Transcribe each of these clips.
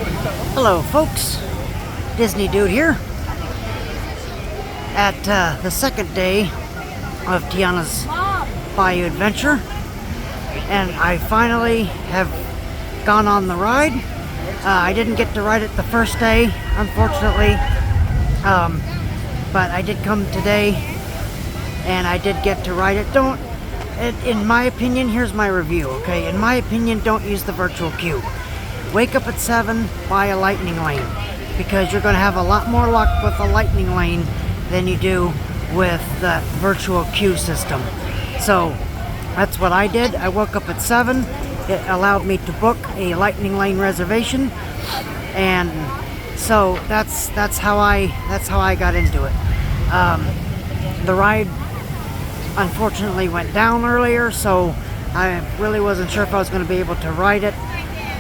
Hello folks, Disney Dude here at the second day of Tiana's Bayou adventure, and I finally have gone on the ride. I didn't get to ride it the first day, unfortunately, but I did come today and I did get to ride it. In my opinion, here's my review, okay? In my opinion, don't use the virtual queue. Wake up at 7, buy a lightning lane, because you're going to have a lot more luck with a lightning lane than you do with the virtual queue system. So that's what I did. I woke up at 7. It allowed me to book a lightning lane reservation, and so that's how I got into it. The ride unfortunately went down earlier, so I really wasn't sure if I was going to be able to ride it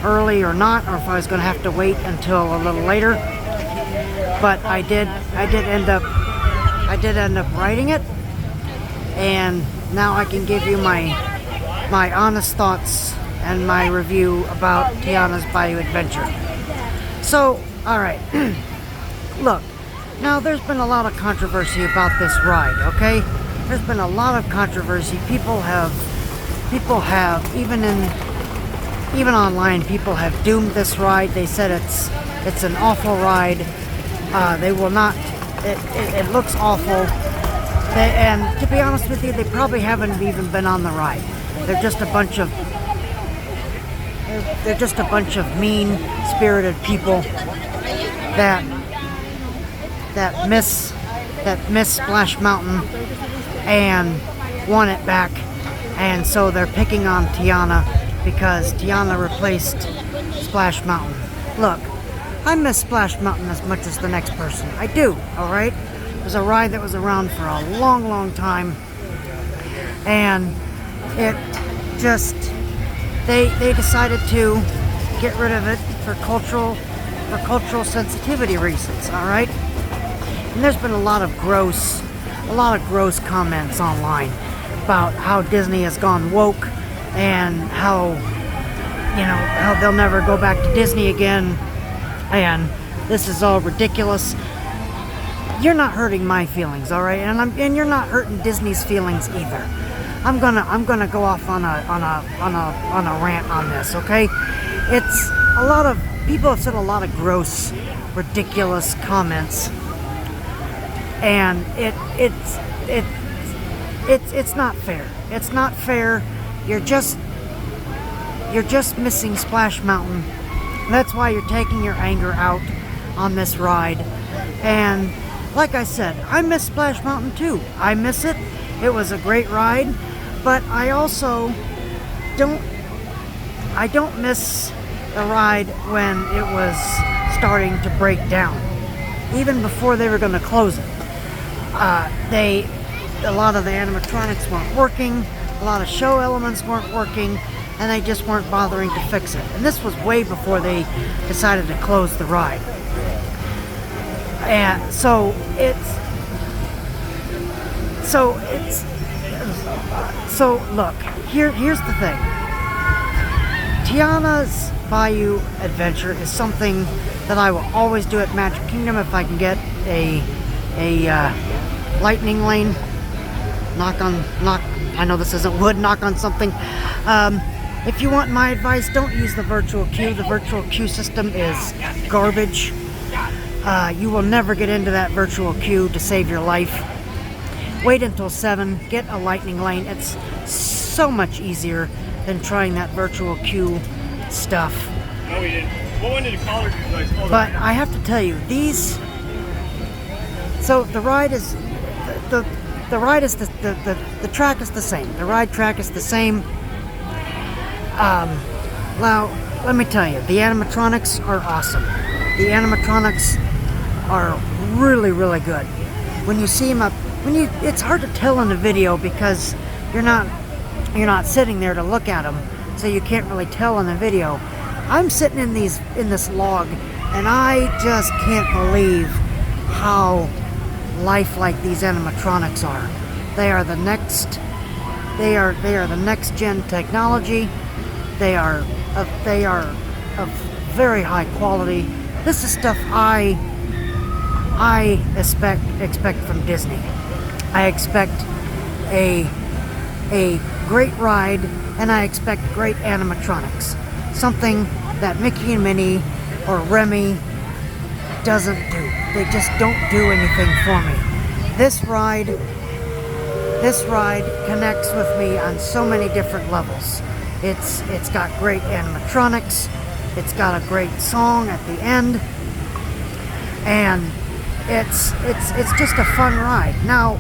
early or not, or if I was going to have to wait until a little later. But I did end up riding it, and now I can give you my honest thoughts and my review about Tiana's Bayou adventure. So, all right, look. Now, there's been a lot of controversy about this ride, okay? There's been a lot of controversy. People have, even online, people have doomed this ride. They said it's an awful ride. They will not, it looks awful. And to be honest with you, they probably haven't even been on the ride. They're just a bunch of mean-spirited people that miss Splash Mountain and want it back, and so they're picking on Tiana because Tiana replaced Splash Mountain. Look, I miss Splash Mountain as much as the next person. I do, alright? It was a ride that was around for a long, long time, and it just, they decided to get rid of it for cultural sensitivity reasons, alright? And there's been a lot of gross comments online about how Disney has gone woke and how they'll never go back to Disney again, and this is all ridiculous. You're not hurting my feelings, all right? And you're not hurting Disney's feelings either. I'm gonna go off on a rant on this, okay? It's a lot of people have said a lot of gross, ridiculous comments, and it's not fair. It's not fair. You're just missing Splash Mountain. That's why you're taking your anger out on this ride. And like I said, I miss Splash Mountain too. I miss it. It was a great ride, but I also don't miss the ride when it was starting to break down, even before they were going to close it. A lot of the animatronics weren't working, a lot of show elements weren't working, and they just weren't bothering to fix it. And this was way before they decided to close the ride. And so look, here's the thing. Tiana's Bayou adventure is something that I will always do at Magic Kingdom if I can get a lightning lane. I know this isn't wood, knock on something. If you want my advice, don't use the virtual queue. The virtual queue system is garbage. You will never get into that virtual queue to save your life. Wait until 7, get a lightning lane. It's so much easier than trying that virtual queue stuff. No, we didn't. What one did you call her? But I have to tell you, so the ride is the track is the same. The ride track is the same. Now, let me tell you, the animatronics are awesome. The animatronics are really, really good. When you see them up, it's hard to tell in the video because you're not sitting there to look at them, so you can't really tell in the video. I'm sitting in this log, and I just can't believe how lifelike these animatronics are. They are the next gen technology. They are of very high quality. This is stuff I expect from Disney. I expect a great ride, and I expect great animatronics. Something that Mickey and Minnie or Remy doesn't do. They just don't do anything for me. This ride connects with me on so many different levels. It's got great animatronics. It's got a great song at the end, and it's just a fun ride. Now,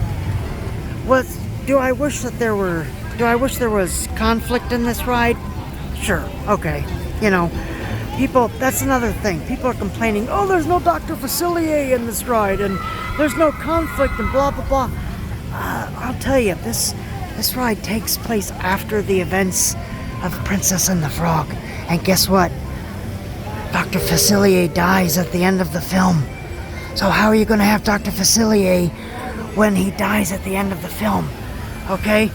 do I wish there was conflict in this ride? Sure, okay. You know, people, that's another thing. People are complaining, oh, there's no Dr. Facilier in this ride, and there's no conflict, and blah, blah, blah. I'll tell you, this ride takes place after the events of Princess and the Frog. And guess what? Dr. Facilier dies at the end of the film. So how are you going to have Dr. Facilier when he dies at the end of the film? Okay?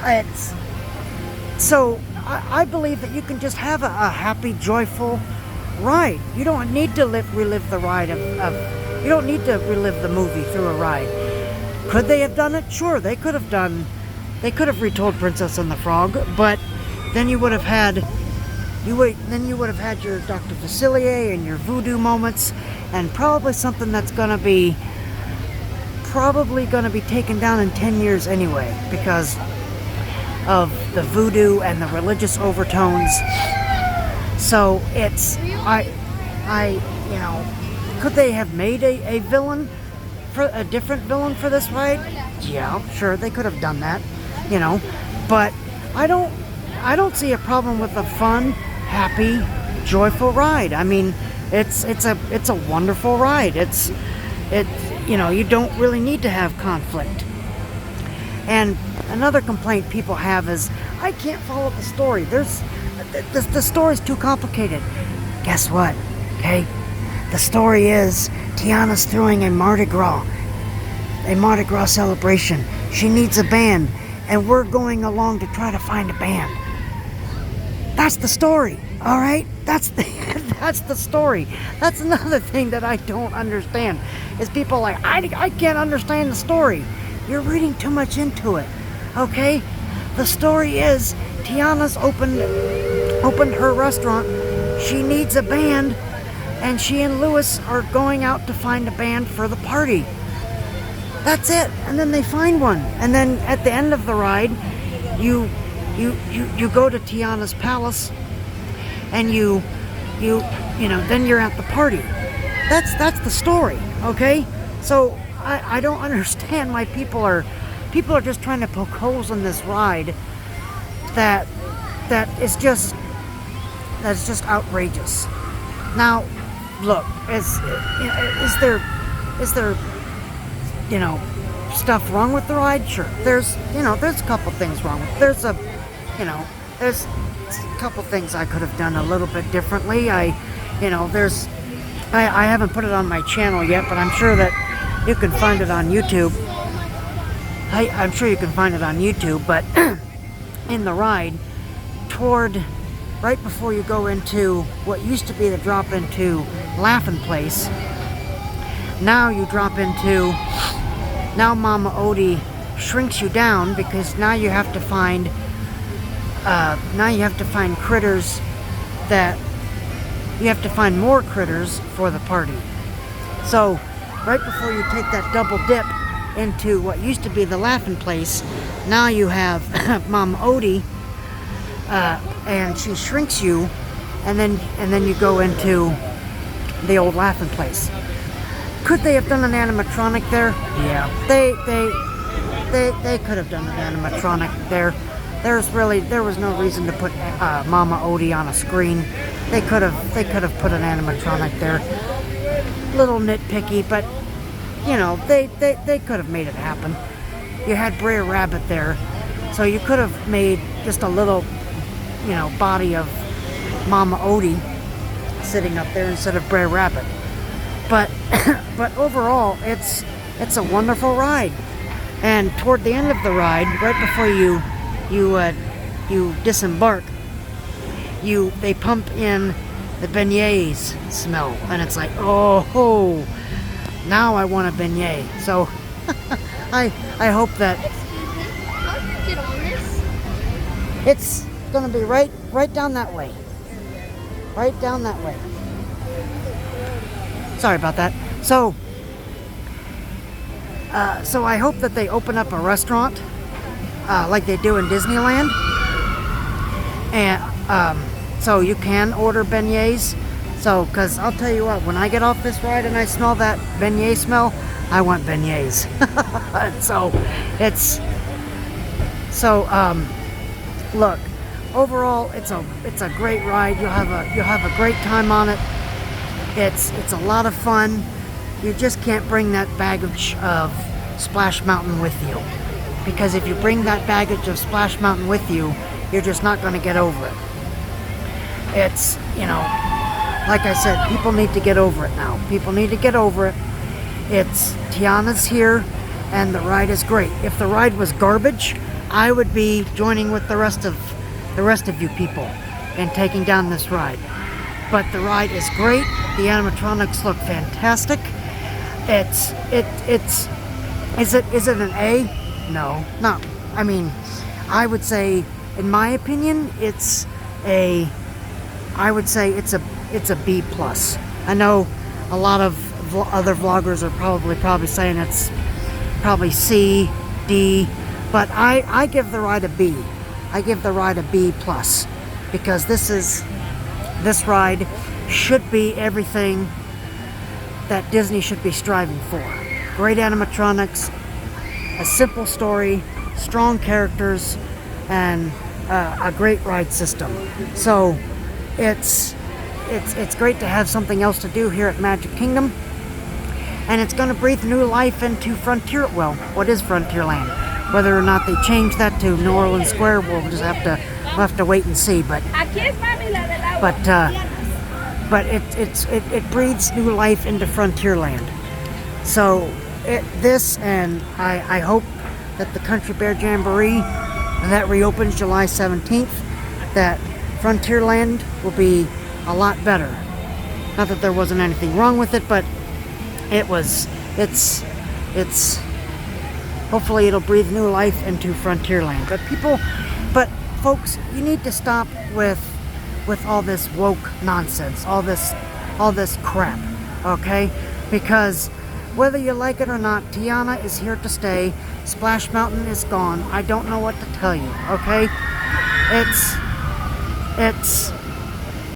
I believe that you can just have a happy, joyful ride. You don't need to relive the ride you don't need to relive the movie through a ride. Could they have done it? Sure, they could have retold Princess and the Frog, but then you would have had your Dr. Facilier and your voodoo moments, and probably something that's gonna be taken down in 10 years anyway, because of the voodoo and the religious overtones. So could they have made a villain, for a different villain for this ride? Yeah, sure, they could have done that, but I don't see a problem with a fun, happy, joyful ride. I mean, it's a wonderful ride. You don't really need to have conflict. And another complaint people have is, I can't follow the story. The story's too complicated. Guess what? Okay, the story is Tiana's throwing a Mardi Gras celebration. She needs a band, and we're going along to try to find a band. That's the story, all right? That's the story. That's another thing that I don't understand, is people are like, I can't understand the story. You're reading too much into it, okay? The story is Tiana's opened her restaurant. She needs a band, and she and Louis are going out to find a band for the party. That's it. And then they find one. And then at the end of the ride, you go to Tiana's palace, and then you're at the party. That's the story, okay? So I don't understand why people are just trying to poke holes in this ride that's just outrageous. Now, look, is there stuff wrong with the ride? Sure. There's a couple things wrong with it. There's a couple things I could have done a little bit differently. I haven't put it on my channel yet, but I'm sure that you can find it on YouTube. I'm sure you can find it on YouTube, but in the ride, right before you go into what used to be the drop into Laughing Place, now Mama Odie shrinks you down, because now you have to find critters you have to find more critters for the party. So right before you take that double dip into what used to be the Laughing Place, now you have Mama Odie, and she shrinks you, and then you go into the old Laughing Place. Could they have done an animatronic there? Yeah. They could have done an animatronic there. There was no reason to put Mama Odie on a screen. They could have put an animatronic there. Little nitpicky, but they could have made it happen. You had Brer Rabbit there, so you could have made just a little body of Mama Odie sitting up there instead of Brer Rabbit. But overall, it's a wonderful ride. And toward the end of the ride, right before you disembark, they pump in the beignets smell, and it's like, oh, now I want a beignet. So I hope that How do you get on this? it's gonna be right down that way. Right down that way. Sorry about that. So I hope that they open up a restaurant like they do in Disneyland, and so you can order beignets. So, because I'll tell you what, when I get off this ride and I smell that beignet smell, I want beignets. Look, overall, it's a great ride. You'll have a great time on it. It's a lot of fun. You just can't bring that baggage of Splash Mountain with you, because if you bring that baggage of Splash Mountain with you, you're just not going to get over it. It's, like I said, people need to get over it now. People need to get over it. It's Tiana's here, and the ride is great. If the ride was garbage, I would be joining with the rest of you people and taking down this ride. But the ride is great. The animatronics look fantastic. Is it an A? No, not. I mean, I would say, in my opinion, it's a B plus. I know a lot of other vloggers are probably saying it's probably C, D, but I give the ride a B. I give the ride a B plus, because this ride should be everything that Disney should be striving for. Great animatronics, a simple story, strong characters, and a great ride system. So it's great to have something else to do here at Magic Kingdom, and it's going to breathe new life into what is Frontierland. Whether or not they change that to New Orleans Square, we'll just have to wait and see. But it breathes new life into Frontierland. So and I hope that the Country Bear Jamboree that reopens July 17th, that Frontierland will be a lot better. Not that there wasn't anything wrong with it, but it's hopefully it'll breathe new life into Frontierland. But folks, you need to stop with all this woke nonsense, all this crap, okay? Because whether you like it or not, Tiana is here to stay. Splash Mountain is gone. I don't know what to tell you, okay? It's